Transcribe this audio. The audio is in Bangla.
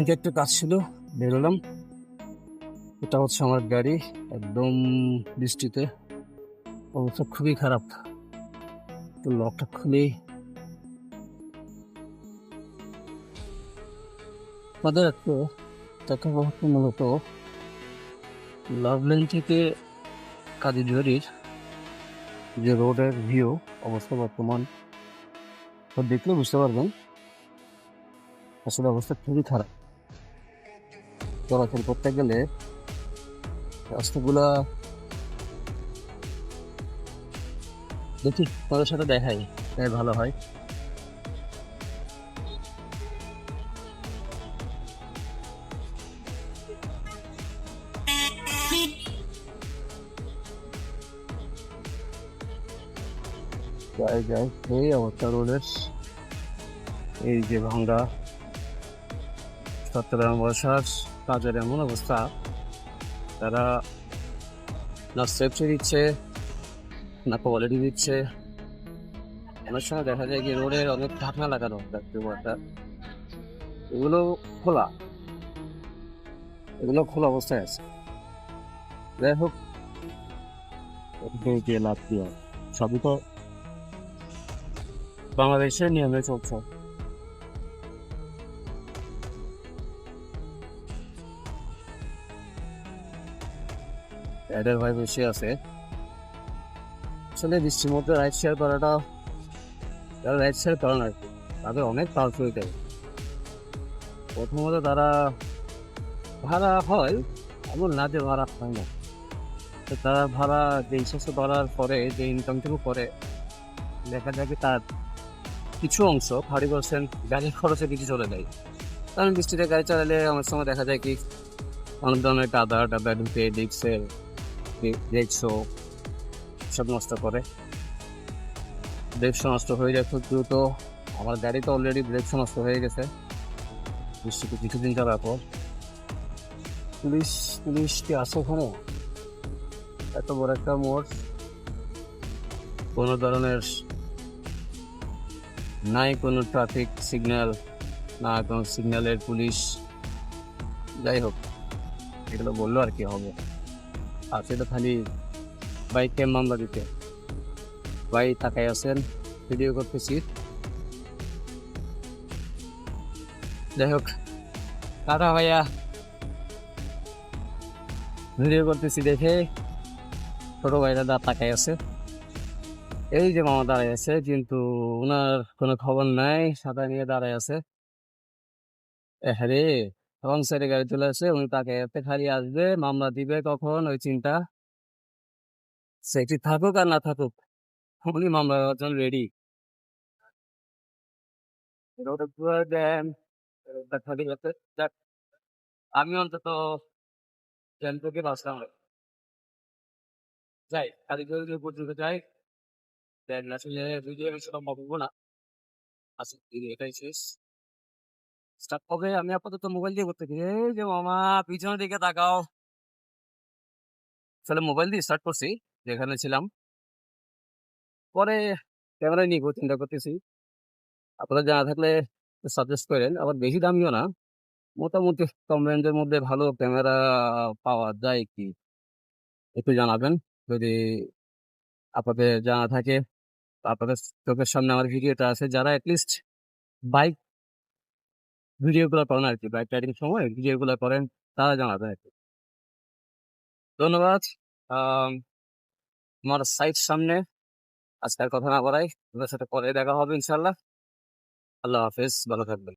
ব্যাংকে একটা কাজ ছিল, বেরোলাম। এটা হচ্ছে আমার গাড়ি, একদম বৃষ্টিতে অবস্থা খুবই খারাপ। তো লকটা খুলে আমাদের একটু দেখা হচ্ছে মূলত লাভ লাইন থেকে কাজীঝুড়ির যে রোডের ভিউ অবস্থা বর্তমান তো দেখলে বুঝতে পারবেন আসলে অবস্থা খুবই খারাপ। চলাচল করতে গেলে রাস্তাগুলা দেখি তাদের সাথে দেখাই, তাই ভালো হয়। যাই যাই, এই অবস্থা রোডের, এই যে ভাঙ্গা চট্টগ্রাম বর্ষার কাজের এমন অবস্থা, তারা না সেফটি দিচ্ছে না কোয়ালিটি দিচ্ছে। অনেক সময় দেখা যায় কি রোডের অনেক ঢাকনা লাগানো একটা, এগুলো খোলা, এগুলো খোলা অবস্থায় আছে। যাই হোক, যে লাভ কি হয়, সবই তো বাংলাদেশের নিয়মে চলছে। এদের ভাই বেশি আছে। আসলে বৃষ্টির মধ্যে রাইড শেয়ার করাটা, যারা রাইড শেয়ার করেন আর কি, তাদের অনেক পাওয়ারফুল। প্রথমত তারা ভাড়া হয়, এমন না যে ভাড়া হয় না। তো তারা ভাড়া যে হিসাব করার পরে যে ইনকামটুকু করে, দেখা যায় কি তার কিছু অংশ 30% গাড়ির খরচে কিছু চলে যায়। কারণ বৃষ্টিতে গাড়ি চালালে অনেক সময় দেখা যায় কি অনেক ধরনের কাদা টাদা ঢুকে দেখছো সব নষ্ট করে, ব্রেকশো নষ্ট হয়ে যায় খুব দ্রুত। আমার গাড়ি তো অলরেডি ব্রেকশো নষ্ট হয়ে গেছে বৃষ্টিতে কিছুদিন চলার পর। পুলিশ পুলিশ কি আছে ওখানে? এত বড় একটা মোড়, কোনো ধরনের নাই কোনো ট্রাফিক সিগন্যাল, না কোনো সিগন্যালের পুলিশ। যাই হোক, এগুলো বললো আর কি হবে। আর সেটা খালি বাইকে মামলা দিতে, ভাই তাকাই আছেন, ভিডিও করতেছি। যাই হোক, টাটা ভাইয়া, ভিডিও করতেছি দেখে ছোট ভাইরা দা তাকাই আছে। এই যে মামা দাঁড়াই আছে, কিন্তু ওনার কোনো খবর নাই, সাদা নিয়ে দাঁড়ায় আছে। হ্যাঁ, রং সাইডে গাড়ি চলে আসে, উনি তাকে এতে খালি আসবে, মামলা দিবে কখন ওই চিন্তা। সেটি থাকুক আর না থাকুক, উনি মামলা দেওয়ার জন্য রেডি। ওটা পুরো দেন, ওটা খালি যাতে যাক, আমি অন্তত জ্যাম থেকে বাঁচলাম। যাই খালি করে পর্যন্ত যাই, দেন আসলে ভিডিও সম্ভব হবো না। আচ্ছা, এটাই শেষ স্টার্ট হবে। আমি আপাতত মোবাইল দিয়ে করতে গিয়ে, এই যে মামা পিছনের দিকে তাকাও। আসলে মোবাইল দিয়ে স্টার্ট করছি যেখানে ছিলাম, পরে ক্যামেরা নিয়ে চিন্তা করতেছি। আপনারা জানা থাকলে সাজেস্ট করেন, আবার বেশি দামিও না, মোটামুটি কম রেঞ্জের মধ্যে ভালো ক্যামেরা পাওয়া যায় কি একটু জানাবেন যদি আপনাদের জানা থাকে। আপনাদের চোখের সামনে আমার ভিডিওটা আছে, যারা অ্যাটলিস্ট বাইক ভিডিওগুলো করেন আর কি, বাইক রাইডিং সময় ভিডিওগুলো করেন, তারা জানাবেন আর কি। ধন্যবাদ। আম, আমার সাইট সামনে, আজকের কথা না বাড়াই, আপনাদের সাথে পরে দেখা হবে ইনশাল্লাহ। আল্লাহ হাফেজ, ভালো থাকবেন।